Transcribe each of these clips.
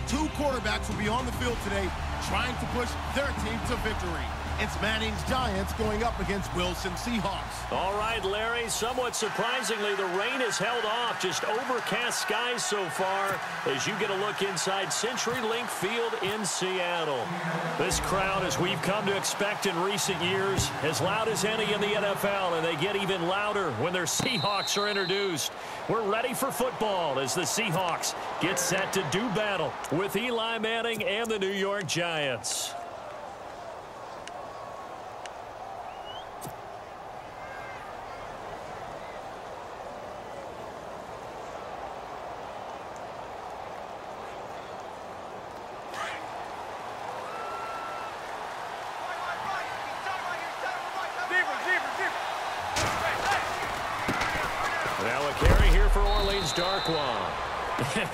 Two quarterbacks will be on the field today trying to push their team to victory. It's Manning's Giants going up against Wilson's Seahawks. All right, Larry, somewhat surprisingly, the rain has held off. Just overcast skies so far as you get a look inside CenturyLink Field in Seattle. This crowd, as we've come to expect in recent years, as loud as any in the NFL, and they get even louder when their Seahawks are introduced. We're ready for football as the Seahawks get set to do battle with Eli Manning and the New York Giants.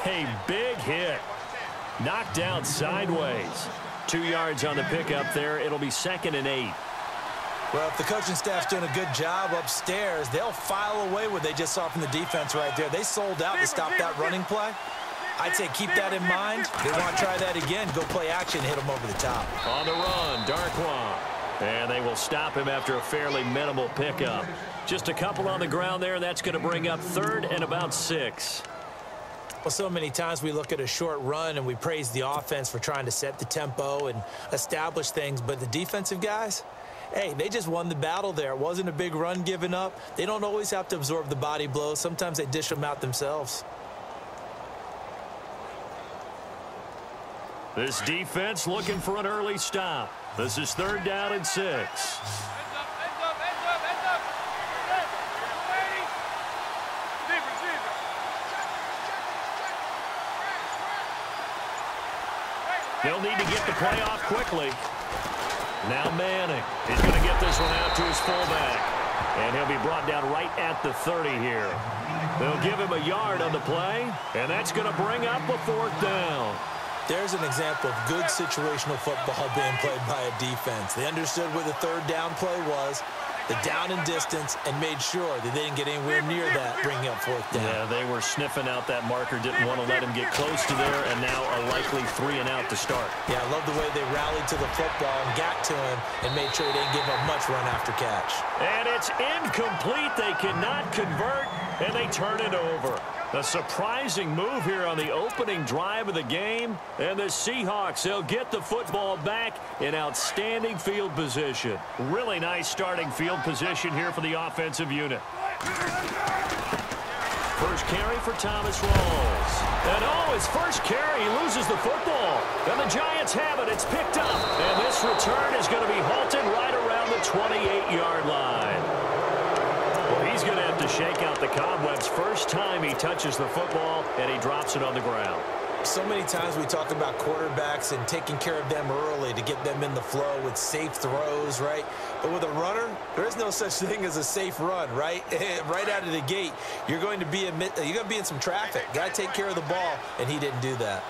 A big hit. Knocked down sideways. 2 yards on the pickup there. It'll be 2nd and 8. Well, if the coaching staff's doing a good job upstairs, they'll file away what they just saw from the defense right there. They sold out to stop that running play. I'd say keep that in mind. They want to try that again. Go play action, hit them over the top. On the run, Darkwa. And they will stop him after a fairly minimal pickup. Just a couple on the ground there. That's going to bring up 3rd and about 6. Well, so many times we look at a short run and we praise the offense for trying to set the tempo and establish things, but the defensive guys, hey, they just won the battle there. It wasn't a big run given up. They don't always have to absorb the body blows. Sometimes they dish them out themselves. This defense looking for an early stop. This is 3rd down and 6. They'll need to get the play off quickly. Now Manning. He's going to get this one out to his fullback. And he'll be brought down right at the 30 here. They'll give him a yard on the play, and that's going to bring up a 4th down. There's an example of good situational football being played by a defense. They understood where the 3rd down play was, the down and distance, and made sure that they didn't get anywhere near that, bringing up 4th down. Yeah, they were sniffing out that marker, didn't want to let him get close to there, and now a likely 3 and out to start. Yeah, I love the way they rallied to the football and got to him and made sure he didn't give up much run after catch. And it's incomplete. They cannot convert, and they turn it over. A surprising move here on the opening drive of the game. And the Seahawks, they'll get the football back in outstanding field position. Really nice starting field position here for the offensive unit. First carry for Thomas Rawls. And his first carry, he loses the football. And the Giants have it. It's picked up. And this return is going to be halted right around the 28-yard line. Well, he's going to have to shake out the cobwebs first time he touches the football, and he drops it on the ground. So many times we talk about quarterbacks and taking care of them early to get them in the flow with safe throws, right? But with a runner, there is no such thing as a safe run, right? Right out of the gate, you're going to be in some traffic. Got to take care of the ball, and he didn't do that.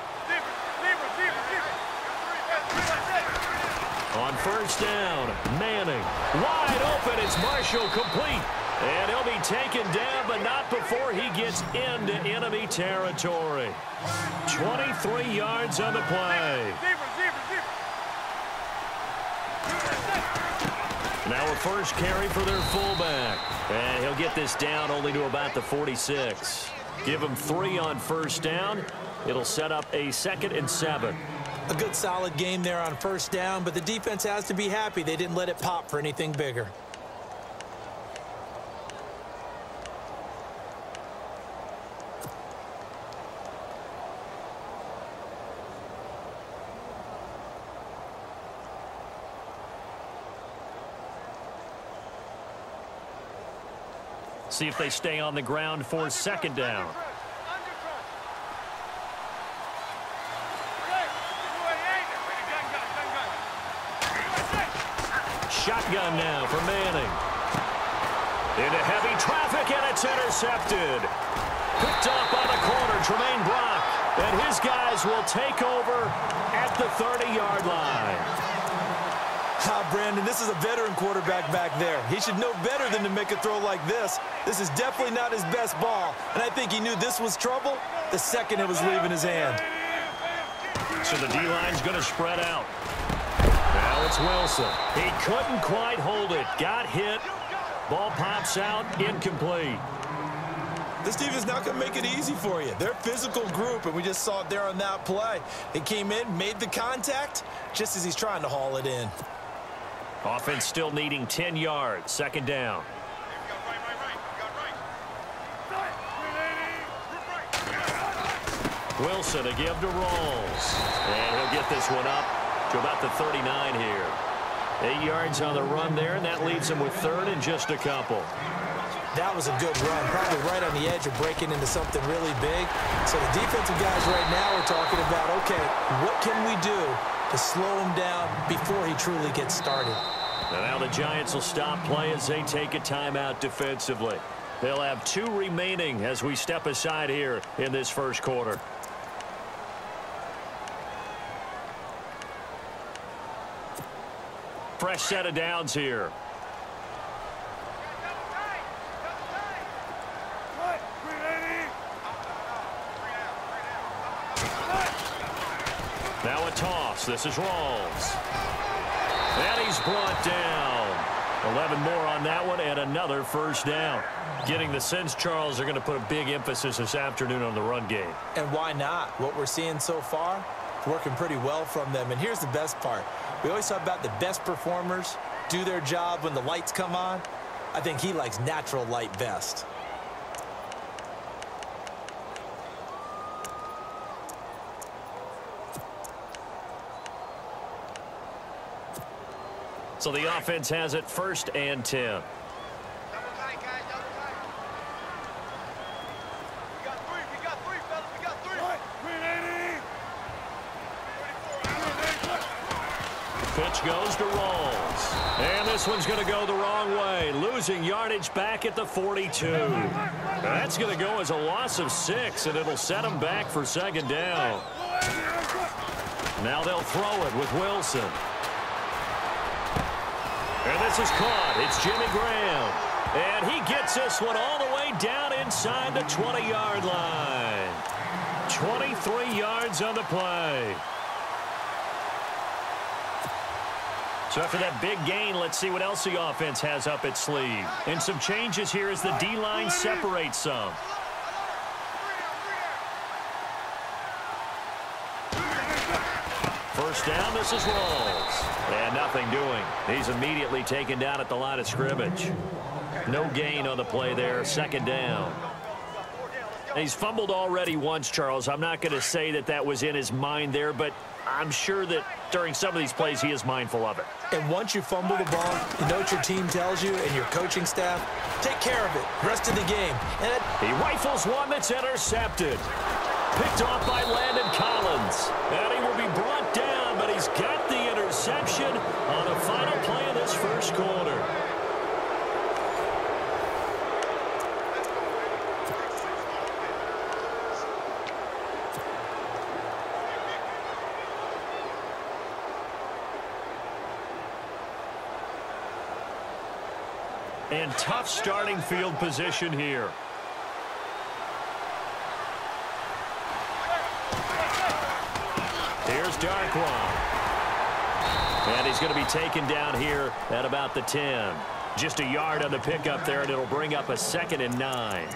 On first down, Manning. Wide open, it's Marshall complete. And he'll be taken down, but not before he gets into enemy territory. 23 yards on the play. Now a first carry for their fullback. And he'll get this down only to about the 46. Give him 3 on first down. It'll set up a 2nd and 7. A good solid game there on first down, but the defense has to be happy they didn't let it pop for anything bigger. See if they stay on the ground for 2nd down. Shotgun now for Manning. Into heavy traffic, and it's intercepted. Picked off by the corner, Tremaine Brock. And his guys will take over at the 30-yard line. Brandon, this is a veteran quarterback back there. He should know better than to make a throw like this. This is definitely not his best ball, and I think he knew this was trouble the second it was leaving his hand. So the D-line's going to spread out. Now it's Wilson. He couldn't quite hold it. Got hit. Ball pops out. Incomplete. This team is not going to make it easy for you. They're a physical group, and we just saw it there on that play. They came in, made the contact, just as he's trying to haul it in. Offense still needing 10 yards. Second down. Wilson to give to Rawls. And he'll get this one up to about the 39 here. 8 yards on the run there, and that leaves him with third and just a couple. That was a good run, probably right on the edge of breaking into something really big. So the defensive guys right now are talking about, okay, what can we do to slow him down before he truly gets started? And now the Giants will stop play as they take a timeout defensively. They'll have 2 remaining as we step aside here in this first quarter. Fresh set of downs here. Now a toss. This is Rawls. And he's brought down. 11 more on that one and another first down. Getting the sense, Charles, they're going to put a big emphasis this afternoon on the run game. And why not? What we're seeing so far, working pretty well from them. And here's the best part. We always talk about the best performers do their job when the lights come on. I think he likes natural light best. So the offense has it first and 10. Pitch goes to Rawls. And this one's going to go the wrong way. Losing yardage back at the 42. That's going to go as a loss of 6, and it'll set them back for second down. Now they'll throw it with Wilson. And this is caught. It's Jimmy Graham. And he gets this one all the way down inside the 20-yard line. 23 yards on the play. So after that big gain, let's see what else the offense has up its sleeve. And some changes here as the D-line separates some. First down, this is Rawls. And nothing doing. He's immediately taken down at the line of scrimmage. No gain on the play there. Second down. He's fumbled already once, Charles. I'm not going to say that that was in his mind there, but I'm sure that during some of these plays he is mindful of it. And once you fumble the ball, you know what your team tells you and your coaching staff? Take care of it. Rest of the game. And he rifles one that's intercepted. Picked off by Landon Collins. And he will be brought down, but he's got the interception on the final play of this first quarter. And tough starting field position here. Here's Darkwa. And he's going to be taken down here at about the 10. Just a yard on the pickup there, and it'll bring up a 2nd and 9.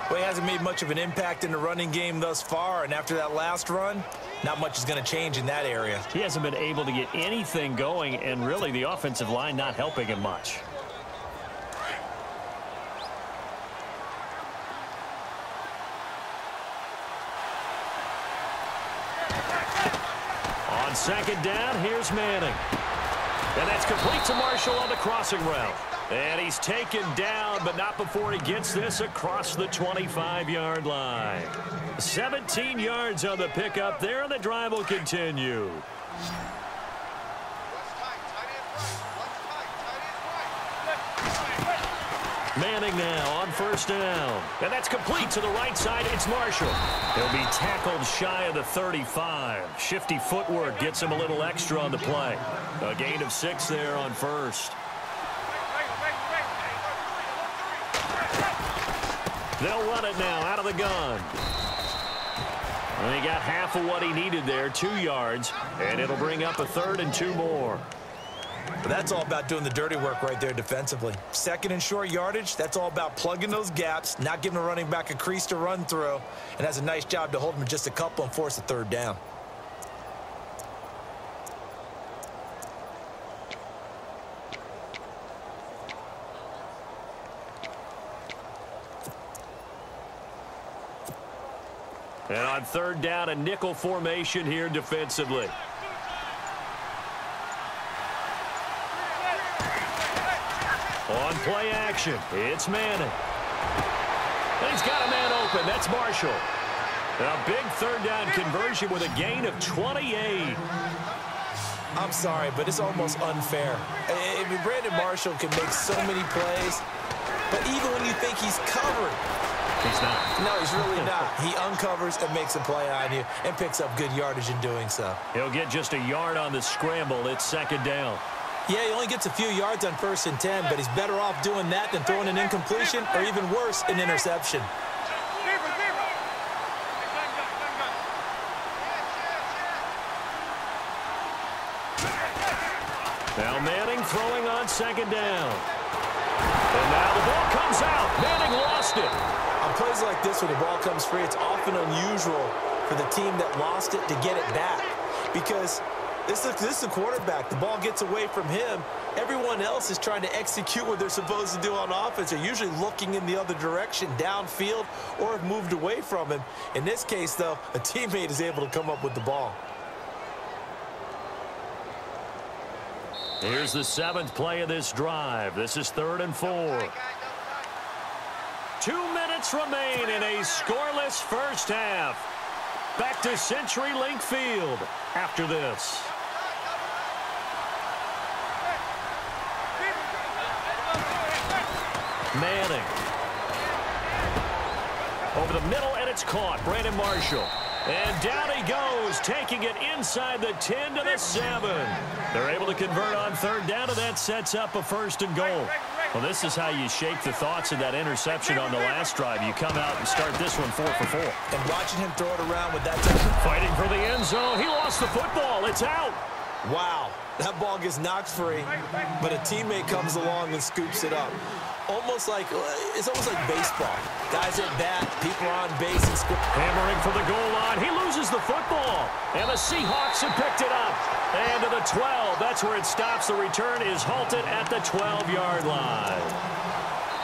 Well, he hasn't made much of an impact in the running game thus far, and after that last run, not much is going to change in that area. He hasn't been able to get anything going, and really the offensive line not helping him much. On second down, here's Manning. And that's complete to Marshall on the crossing route. And he's taken down, but not before he gets this across the 25-yard line. 17 yards on the pickup there, and the drive will continue. Manning now on first down. And that's complete to the right side. It's Marshall. He'll be tackled shy of the 35. Shifty footwork gets him a little extra on the play. A gain of 6 there on first. They'll run it now out of the gun. And he got half of what he needed there, 2 yards, and it'll bring up a 3rd and 2 more. But that's all about doing the dirty work right there defensively. 2nd and short yardage, that's all about plugging those gaps, not giving a running back a crease to run through, and has a nice job to hold him just a couple and force a 3rd down. And on 3rd down, a nickel formation here defensively. On play action, it's Manning. And he's got a man open. That's Marshall. A big 3rd down conversion with a gain of 28. I'm sorry, but it's almost unfair. I mean, Brandon Marshall can make so many plays, but even when you think he's covered, he's not. No, he's really not. He uncovers and makes a play on you and picks up good yardage in doing so. He'll get just a yard on the scramble. It's 2nd down. Yeah, he only gets a few yards on 1st and 10, but he's better off doing that than throwing an incompletion or even worse, an interception. Now Manning throwing on 2nd down. And now the ball comes out. Manning lost it. On plays like this, when the ball comes free, it's often unusual for the team that lost it to get it back. Because this is the quarterback. The ball gets away from him. Everyone else is trying to execute what they're supposed to do on offense. They're usually looking in the other direction, downfield, or have moved away from him. In this case, though, a teammate is able to come up with the ball. Here's the 7th play of this drive. This is 3rd and 4. 2 minutes remain in a scoreless first half. Back to CenturyLink Field after this. Manning. Over the middle, and it's caught. Brandon Marshall. And down he goes, taking it inside the 10 to the 7. They're able to convert on 3rd down, and that sets up a 1st and goal. Well, this is how you shake the thoughts of that interception on the last drive. You come out and start this one 4 for 4. And watching him throw it around with that type of... Fighting for the end zone. He lost the football. It's out. Wow. That ball gets knocked free, but a teammate comes along and scoops it up. It's almost like baseball. Guys at bat, people are on base and score. Hammering for the goal line. He loses the football. And the Seahawks have picked it up. And to the 12. That's where it stops. The return is halted at the 12-yard line.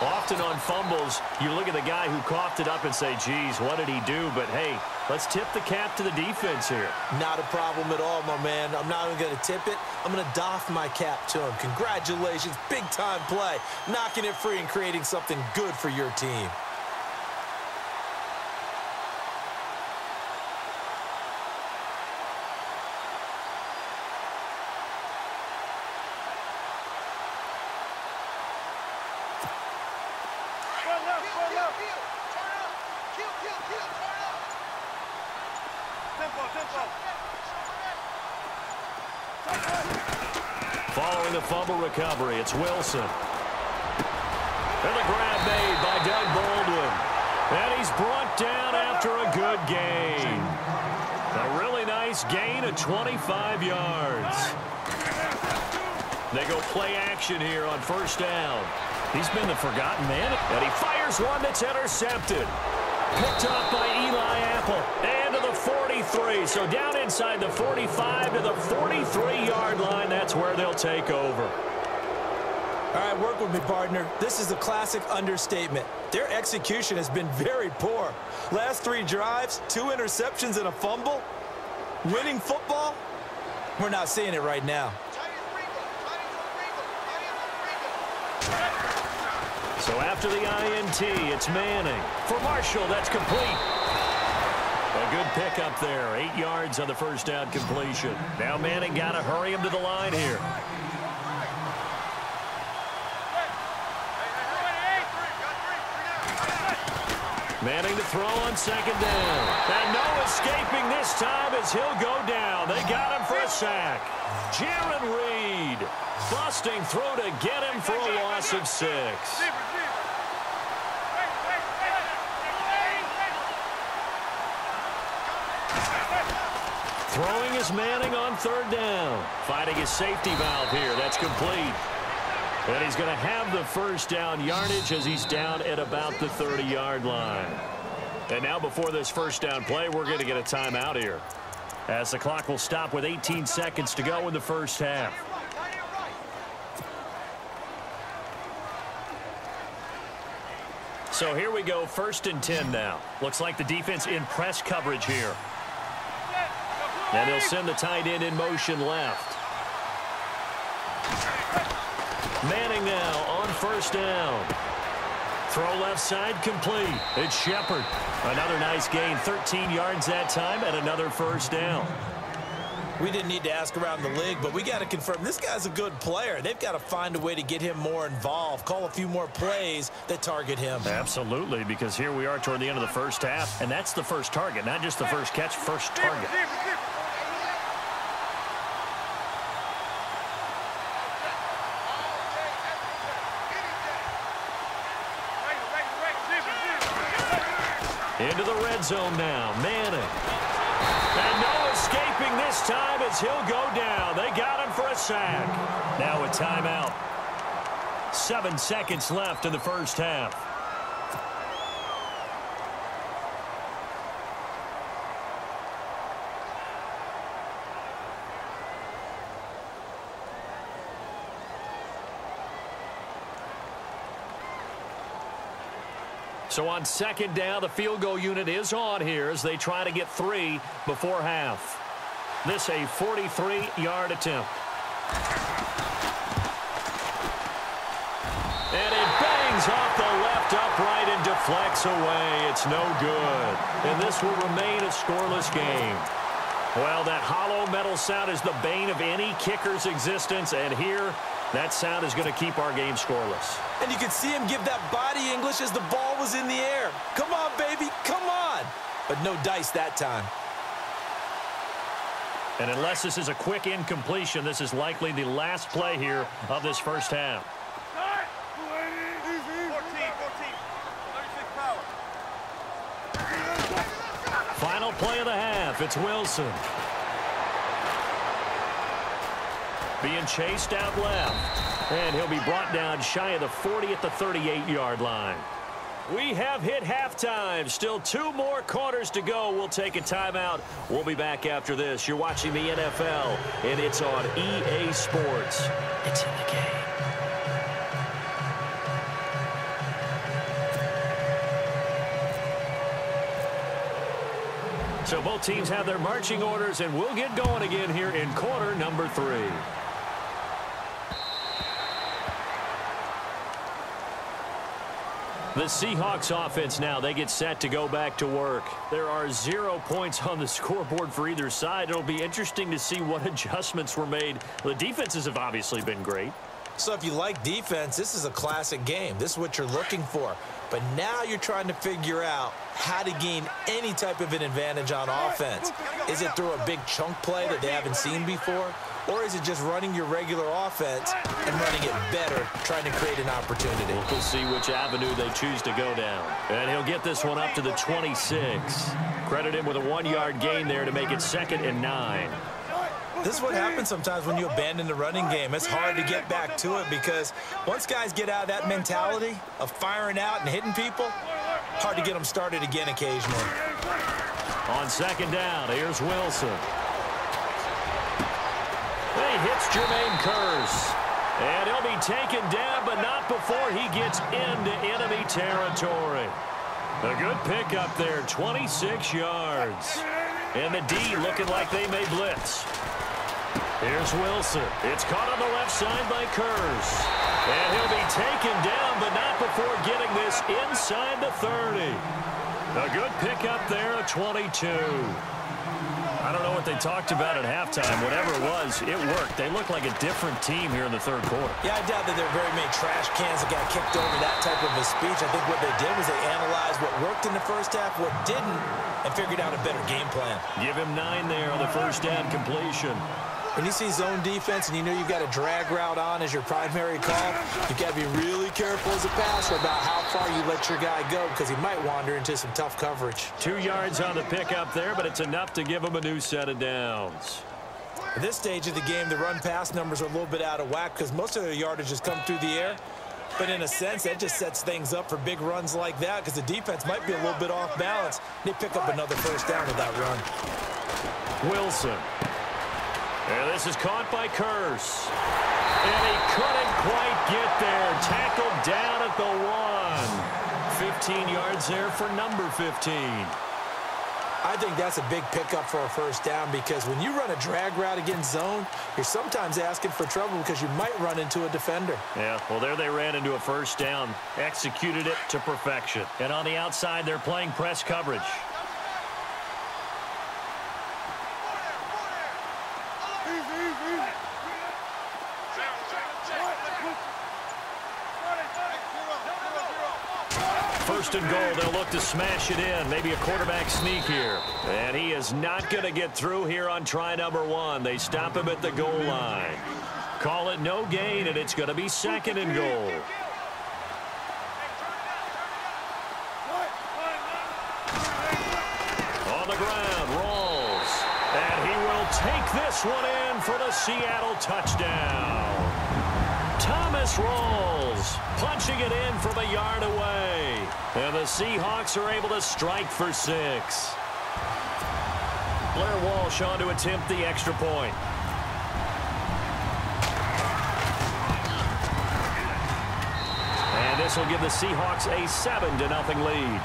Often on fumbles, you look at the guy who coughed it up and say, geez, what did he do? But, hey, let's tip the cap to the defense here. Not a problem at all, my man. I'm not even going to tip it. I'm going to doff my cap to him. Congratulations. Big-time play. Knocking it free and creating something good for your team. Following the fumble recovery, it's Wilson. And the grab made by Doug Baldwin. And he's brought down after a good gain. A really nice gain of 25 yards. They go play action here on 1st down. He's been the forgotten man. And he fires one that's intercepted. Picked up by Eli Apple. And to the 43. So down inside the 45 to the 43-yard line. That's where they'll take over. All right, work with me, partner. This is a classic understatement. Their execution has been very poor. Last 3 drives, 2 interceptions and a fumble. Winning football? We're not seeing it right now. So after the INT, it's Manning. For Marshall, that's complete. A good pickup there. 8 yards on the 1st down completion. Now Manning got to hurry him to the line here. Manning to throw on 2nd down. And no escaping this time as he'll go down. They got him for a sack. Jaron Reed busting through to get him for a loss of 6. Throwing is Manning on third down. Finding his safety valve here. That's complete. And he's going to have the first down yardage as he's down at about the 30-yard line. And now before this first down play, we're going to get a timeout here, as the clock will stop with 18 seconds to go in the first half. So here we go, 1st and 10 now. Looks like the defense in press coverage here. And they'll send the tight end in motion left. Manning now on first down. Throw left side complete. It's Shepard. Another nice gain, 13 yards that time, and another first down. We didn't need to ask around the league, but we got to confirm this guy's a good player. They've got to find a way to get him more involved, call a few more plays that target him. Absolutely, because here we are toward the end of the first half, and that's the first target, not just the first catch, first target. Into the red zone now, Manning. And no escaping this time as he'll go down. They got him for a sack. Now a timeout. 7 seconds left in the first half. So on second down, the field goal unit is on here as they try to get 3 before half. This a 43-yard attempt. And it bangs off the left upright and deflects away. It's no good. And this will remain a scoreless game. Well, that hollow metal sound is the bane of any kicker's existence. And here, that sound is going to keep our game scoreless. And you could see him give that body English as the ball was in the air. Come on, baby, come on. But no dice that time. And unless this is a quick incompletion, this is likely the last play here of this first half. 36 power. Final play of the half. It's Wilson. Being chased out left. And he'll be brought down shy of the 40 at the 38-yard line. We have hit halftime. Still 2 more quarters to go. We'll take a timeout. We'll be back after this. You're watching the NFL, and it's on EA Sports. It's in the game. So both teams have their marching orders, and we'll get going again here in quarter number 3. The Seahawks offense now, they get set to go back to work. There are 0 points on the scoreboard for either side. It'll be interesting to see what adjustments were made. The defenses have obviously been great. So if you like defense, this is a classic game. This is what you're looking for. But now you're trying to figure out how to gain any type of an advantage on offense. Is it through a big chunk play that they haven't seen before? Or is it just running your regular offense and running it better, trying to create an opportunity? We'll see which avenue they choose to go down. And he'll get this one up to the 26. Credit him with a 1-yard gain there to make it 2nd and 9. This is what happens sometimes when you abandon the running game. It's hard to get back to it because once guys get out of that mentality of firing out and hitting people, hard to get them started again occasionally. On 2nd down, here's Wilson. He hits Jermaine Kearse. And he'll be taken down, but not before he gets into enemy territory. A good pickup there, 26 yards. And the D looking like they may blitz. Here's Wilson. It's caught on the left side by Kearse. And he'll be taken down, but not before getting this inside the 30. A good pickup there, a 22. I don't know what they talked about at halftime. Whatever it was, it worked. They look like a different team here in the 3rd quarter. Yeah, I doubt that there are very many trash cans that got kicked over that type of a speech. I think what they did was they analyzed what worked in the first half, what didn't, and figured out a better game plan. Give him 9 there on the first down completion. When you see zone defense and you know you've got a drag route on as your primary call, you've got to be really careful as a passer about how far you let your guy go because he might wander into some tough coverage. 2 yards on the pickup there, but it's enough to give him a new set of downs. At this stage of the game, the run-pass numbers are a little bit out of whack because most of their yardage has come through the air. But in a sense, that just sets things up for big runs like that because the defense might be a little bit off balance. They pick up another first down with that run. Wilson. And this is caught by Curse. And he couldn't quite get there. Tackled down at the 1. 15 yards there for number 15. I think that's a big pickup for a first down because when you run a drag route against zone, you're sometimes asking for trouble because you might run into a defender. Yeah, well, there they ran into a first down. Executed it to perfection. And on the outside, they're playing press coverage. First and goal, they'll look to smash it in. Maybe a quarterback sneak here. And he is not going to get through here on try number 1. They stop him at the goal line. Call it no gain, and it's going to be second and goal. On the ground, rolls. And he will take this one in for the Seattle touchdown. Thomas rolls, punching it in from a yard away. And the Seahawks are able to strike for 6. Blair Walsh on to attempt the extra point. And this will give the Seahawks a 7-0 lead.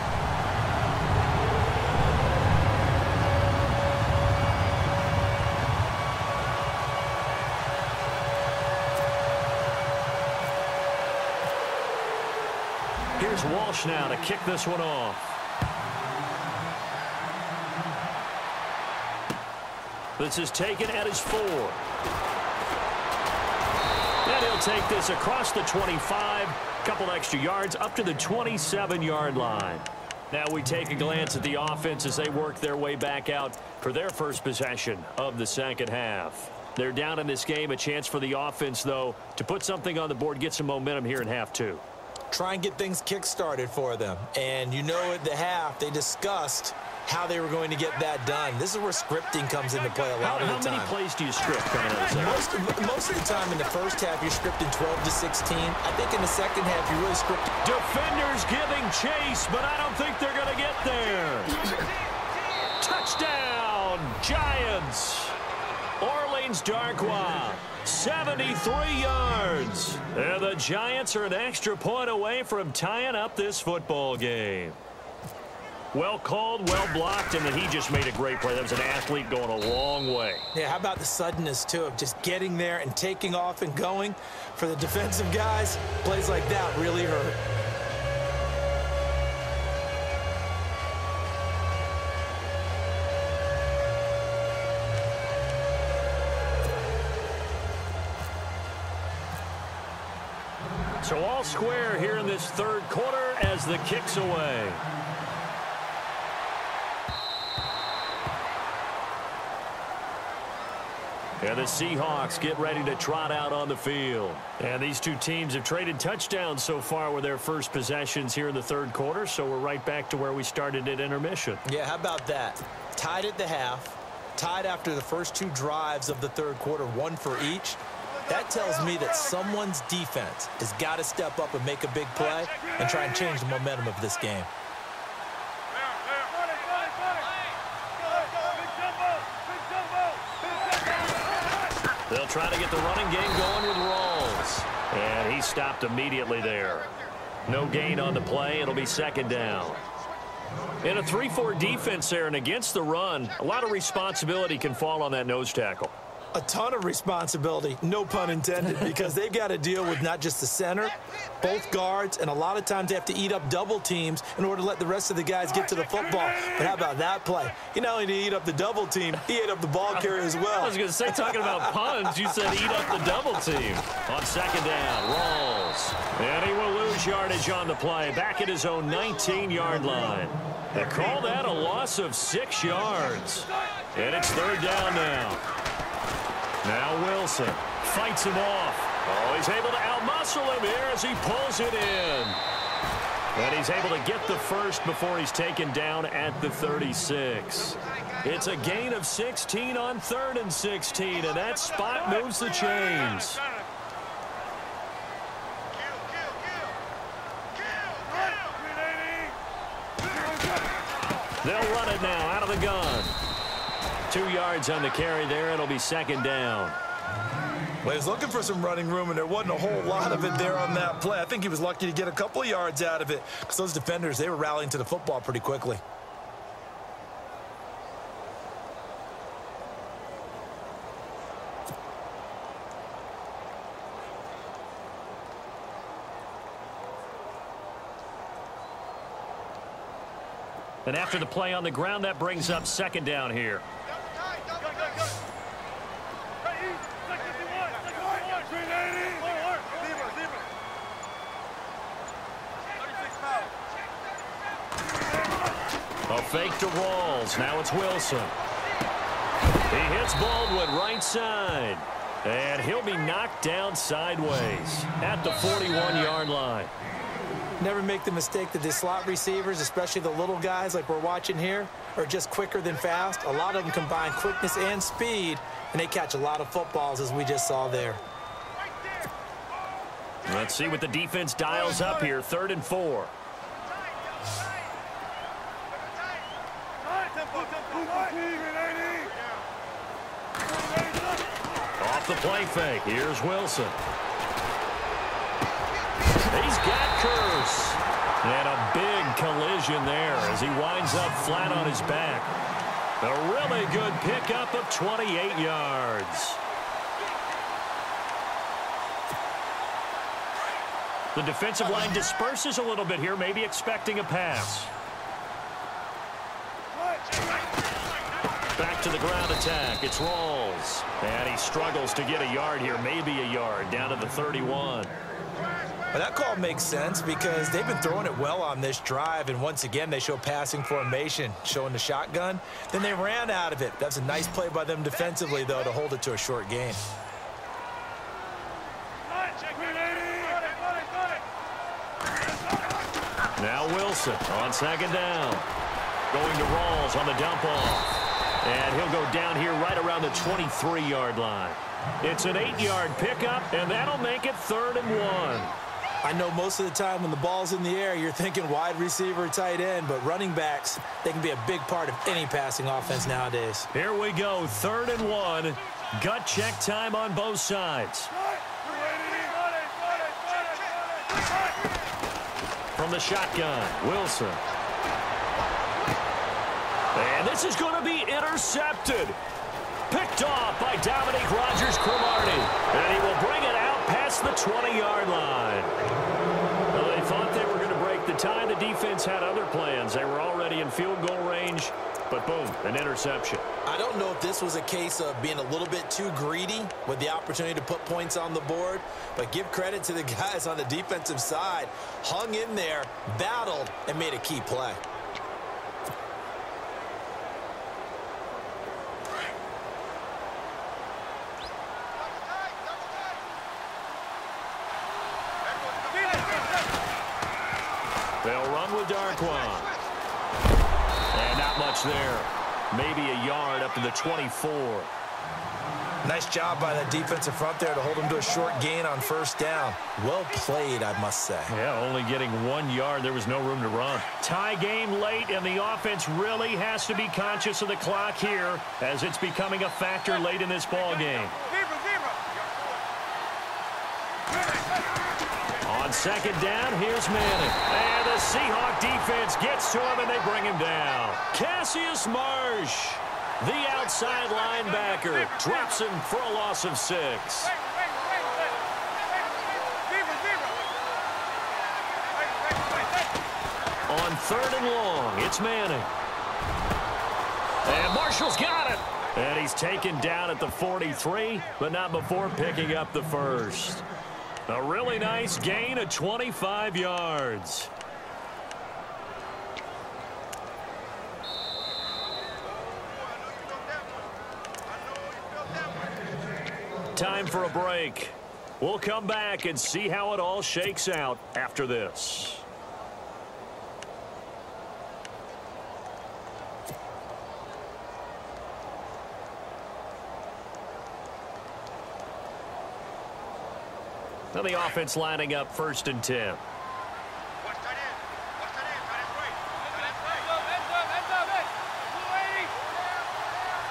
Here's Walsh now to kick this one off. This is taken at his 4. And he'll take this across the 25, couple extra yards up to the 27-yard line. Now we take a glance at the offense as they work their way back out for their first possession of the second half. They're down in this game. A chance for the offense, though, to put something on the board, get some momentum here in half 2. Try and get things kick-started for them. And you know at the half, they discussed how they were going to get that done. This is where scripting comes into play a lot of the time. How many plays do you script coming out of that? Most of the time in the first half, you're scripting 12 to 16. I think in the second half, you really script. Defenders giving chase, but I don't think they're going to get there. Touchdown, Giants. Orleans Darkwa, 73 yards. And the Giants are an extra point away from tying up this football game. Well called, well blocked, and then he just made a great play. That was an athlete going a long way. Yeah, how about the suddenness, too, of just getting there and taking off and going? For the defensive guys, plays like that really hurt. So all square here in this third quarter as the kick's away. And the Seahawks get ready to trot out on the field. And these two teams have traded touchdowns so far with their first possessions here in the third quarter, so we're right back to where we started at intermission. Yeah, how about that? Tied at the half, tied after the first 2 drives of the third quarter, 1 for each. That tells me that someone's defense has got to step up and make a big play and try and change the momentum of this game. They'll try to get the running game going with Rawls. And he stopped immediately there. No gain on the play. It'll be second down. In a 3-4 defense there and against the run, a lot of responsibility can fall on that nose tackle. A ton of responsibility, no pun intended, because they've got to deal with not just the center, both guards, and a lot of times they have to eat up double teams in order to let the rest of the guys get to the football. But how about that play? He not only did he eat up the double team, he ate up the ball carrier as well. I was going to say, talking about puns, you said eat up the double team. On second down, Rawls. And he will lose yardage on the play, back at his own 19-yard line. They call that a loss of 6 yards. And it's third down now. Now Wilson fights him off. Oh, he's able to outmuscle him here as he pulls it in. And he's able to get the first before he's taken down at the 36. It's a gain of 16 on 3rd and 16, and that spot moves the chains. They'll run it now out of the gun. 2 yards on the carry there. It'll be 2nd down. Well, he was looking for some running room, and there wasn't a whole lot of it there on that play. I think he was lucky to get a couple of yards out of it because those defenders, they were rallying to the football pretty quickly. And after the play on the ground, that brings up 2nd down here. A fake to Rawls. Now it's Wilson. He hits Baldwin right side. And he'll be knocked down sideways at the 41-yard line. Never make the mistake that the slot receivers, especially the little guys like we're watching here, are just quicker than fast. A lot of them combine quickness and speed, and they catch a lot of footballs, as we just saw there. Let's see what the defense dials up here. 3rd and 4. Off the play fake. Here's Wilson. He's got Curse. And a big collision there as he winds up flat on his back. A really good pickup of 28 yards. The defensive line disperses a little bit here, maybe expecting a pass. Back to the ground attack. It's Rawls. And he struggles to get a yard here, maybe a yard, down to the 31. Well, that call makes sense because they've been throwing it well on this drive, and once again they show passing formation, showing the shotgun. Then they ran out of it. That's a nice play by them defensively, though, to hold it to a short gain. Now Wilson on 2nd down. Going to Rawls on the dump off. And he'll go down here right around the 23-yard line. It's an 8-yard pickup, and that'll make it 3rd and 1. I know most of the time when the ball's in the air, you're thinking wide receiver, tight end, but running backs, they can be a big part of any passing offense nowadays. Here we go, 3rd and 1. Gut check time on both sides. From the shotgun, Wilson. And this is going to be intercepted. Picked off by Dominique Rodgers-Cromartie. And he will bring it out past the 20-yard line. Well, they thought they were going to break the tie. The defense had other plans. They were already in field goal range. But boom, an interception. I don't know if this was a case of being a little bit too greedy with the opportunity to put points on the board, but give credit to the guys on the defensive side. Hung in there, battled, and made a key play. They'll run with Darquan. And not much there. Maybe a yard up to the 24. Nice job by that defensive front there to hold them to a short gain on 1st down. Well played, I must say. Yeah, only getting 1 yard. There was no room to run. Tie game late, and the offense really has to be conscious of the clock here as it's becoming a factor late in this ball game. On 2nd down, here's Manning. And the Seahawk defense gets to him, and they bring him down. Cassius Marsh, the outside linebacker, drops him for a loss of 6. On 3rd and long, it's Manning. And Marshall's got it. And he's taken down at the 43, but not before picking up the first. A really nice gain of 25 yards. time for a break. We'll come back and see how it all shakes out after this. Now the offense lining up 1st and 10.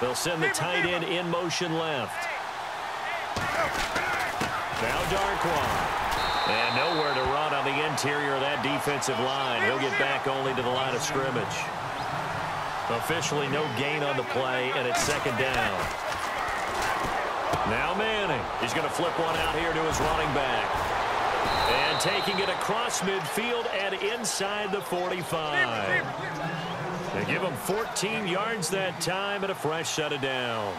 They'll send the tight end in motion left. Now Darquan. And nowhere to run on the interior of that defensive line. He'll get back only to the line of scrimmage. Officially no gain on the play, and it's 2nd down. Now Manning. He's going to flip one out here to his running back. And taking it across midfield and inside the 45. They give him 14 yards that time and a fresh set of downs.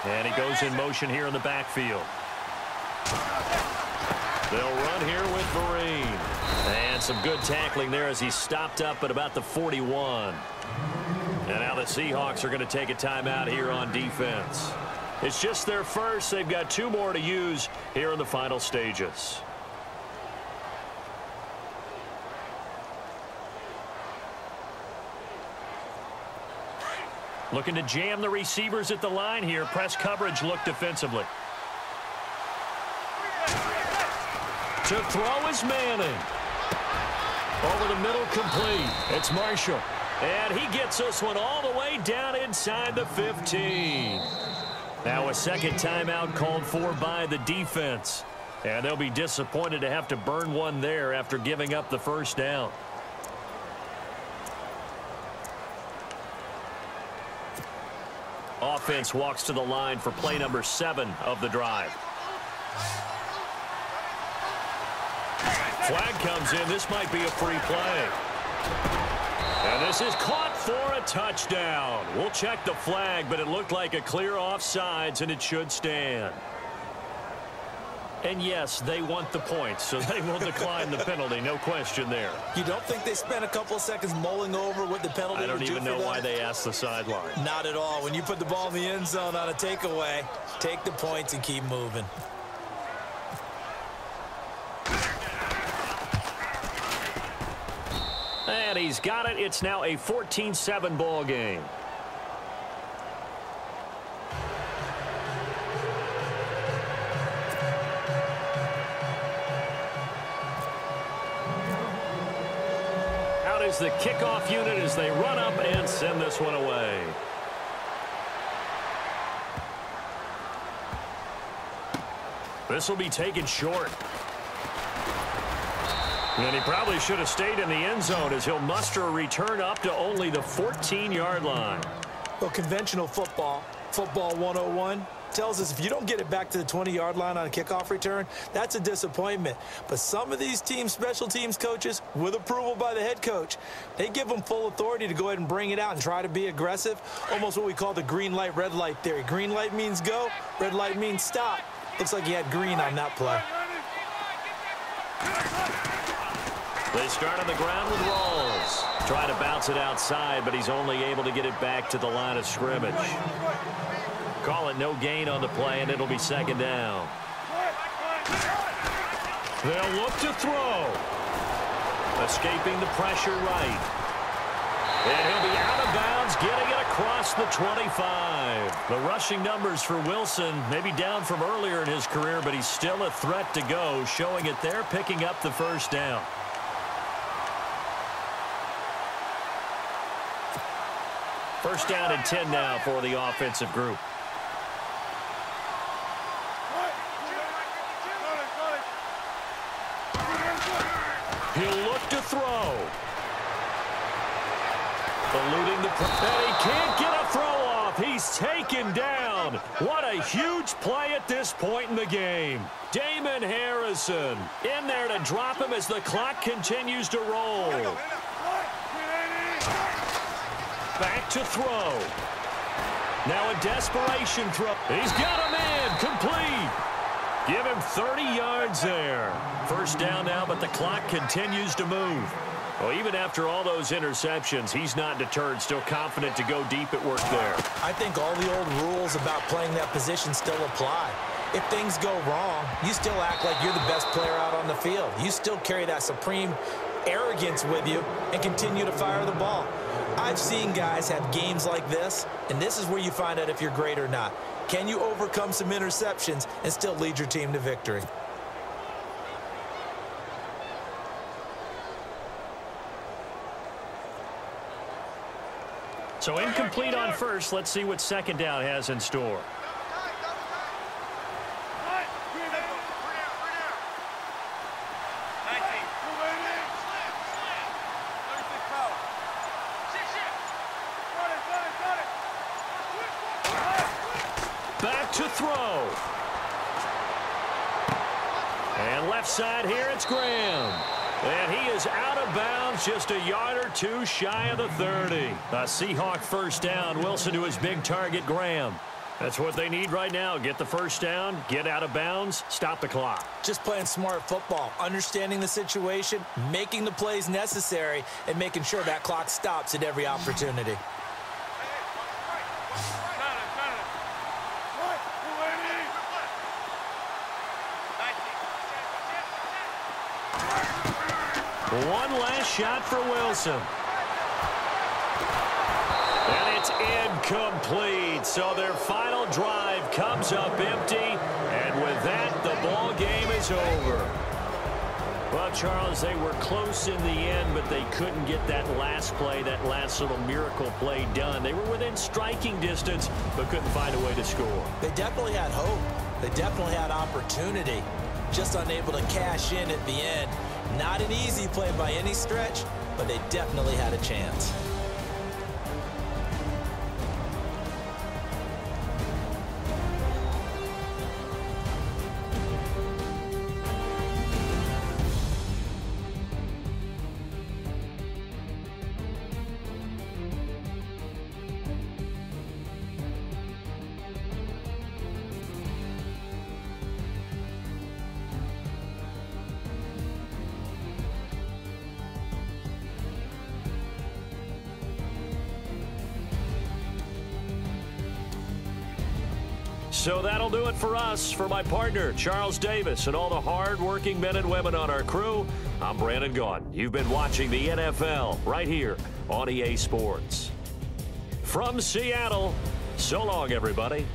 And he goes in motion here in the backfield. They'll run here with Vereen. And some good tackling there as he stopped up at about the 41. And now the Seahawks are going to take a timeout here on defense. It's just their first. They've got 2 more to use here in the final stages. Looking to jam the receivers at the line here. Press coverage look defensively. To throw is Manning. Over the middle, complete. It's Marshall. And he gets this one all the way down inside the 15. Now a second timeout called for by the defense. And they'll be disappointed to have to burn one there after giving up the first down. Offense walks to the line for play number 7 of the drive. Flag comes in. This might be a free play. And this is caught for a touchdown. We'll check the flag, but it looked like a clear offsides, and it should stand. And yes, they want the points, so they will decline the penalty. No question there. You don't think they spent a couple of seconds mulling over what the penalty would do? I don't even know why they asked the sideline. Not at all. When you put the ball in the end zone on a takeaway, take the points and keep moving. And he's got it. It's now a 14-7 ball game. Out is the kickoff unit as they run up and send this one away. This will be taken short. And he probably should have stayed in the end zone as he'll muster a return up to only the 14-yard line. Well, conventional football 101, tells us if you don't get it back to the 20-yard line on a kickoff return, that's a disappointment. But some of these teams, special teams coaches, with approval by the head coach, they give them full authority to go ahead and bring it out and try to be aggressive, almost what we call the green light, red light theory. Green light means go, red light means stop. Looks like he had green on that play. They start on the ground with Rawls. Try to bounce it outside, but he's only able to get it back to the line of scrimmage. Call it no gain on the play, and it'll be 2nd down. They'll look to throw. Escaping the pressure right. And he'll be out of bounds, getting it across the 25. The rushing numbers for Wilson may be down from earlier in his career, but he's still a threat to go, showing it there, picking up the first down. First down and 10 now for the offensive group. He'll look to throw. Eluding the and he can't get a throw off. He's taken down. What a huge play at this point in the game. Damon Harrison in there to drop him as the clock continues to roll. Back to throw. Now a desperation throw. He's got a man complete. Give him 30 yards there. First down now, but the clock continues to move. Well, even after all those interceptions, he's not deterred, still confident to go deep at work there. I think all the old rules rules about playing that position still apply. If things go wrong, you still act like you're the best player out on the field. You still carry that supreme arrogance with you and continue to fire the ball. I've seen guys have games like this, and this is where you find out if you're great or not. Can you overcome some interceptions and still lead your team to victory? So incomplete on first. Let's see what second down has in store. Back to throw. And left side here, it's Graham. And he is out of bounds, just a yard or two shy of the 30. A Seahawk first down. Wilson to his big target, Graham. That's what they need right now. Get the first down, get out of bounds, stop the clock. Just playing smart football, understanding the situation, making the plays necessary, and making sure that clock stops at every opportunity. One last shot for Wilson. And it's incomplete. So their final drive comes up empty. And with that, the ball game is over. Well, Charles, they were close in the end, but they couldn't get that last play, that last little miracle play done. They were within striking distance, but couldn't find a way to score. They definitely had hope. They definitely had opportunity. Just unable to cash in at the end. Not an easy play by any stretch, but they definitely had a chance. So that'll do it for us. For my partner, Charles Davis, and all the hard-working men and women on our crew, I'm Brandon Gaudin. You've been watching the NFL right here on EA Sports. From Seattle, so long, everybody.